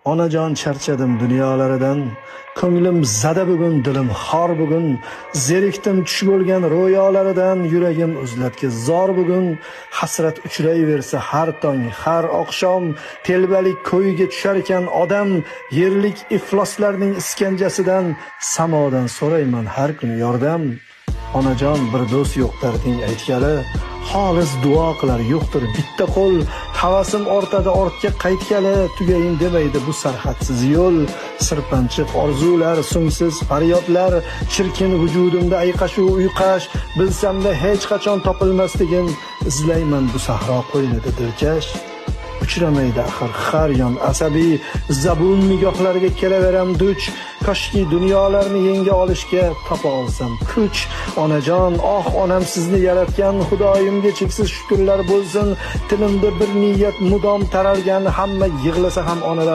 Onajon charchadim dunyolaridan, ko'nglim zada bugun, dilim xor bugun, zerikdim tush bo'lgan ro'yolaridan, yuragim uzlatga zor bugun, hasrat uchrayversa har tong, har oqshom, telbalik ko'yiga tushar ekan odam, yerlik ifloslarning iskanjasidan, samodan so'rayman har kuni yordam. Onajon bir do'st yo'q darding aytgani, xolis duo qilar yo'qdir bitta qo'l, havasim ortadi ortga qaytgani, tugayin demaydi bu sarhadsiz yo'l. Sirpanchiq orzular, so'ngsiz faryodlar, chirkin vujudimda ayqashu uyqash, bilsamda hech qachon topilmasligin, izlayman bu sahro qo'ynida dilkash. Uchramaydi axir har yon asabiy, zabun nigohlarga kelaveram duch, koshki dunyolarni yenga olishga topa olsam kuch. Onajon, oh onam sizni yaratgan, Xudoyimga cheksiz shukrlar bo'lsin, tilimda bir niyat mudom taralgan, hamma yig'lasa ham onalar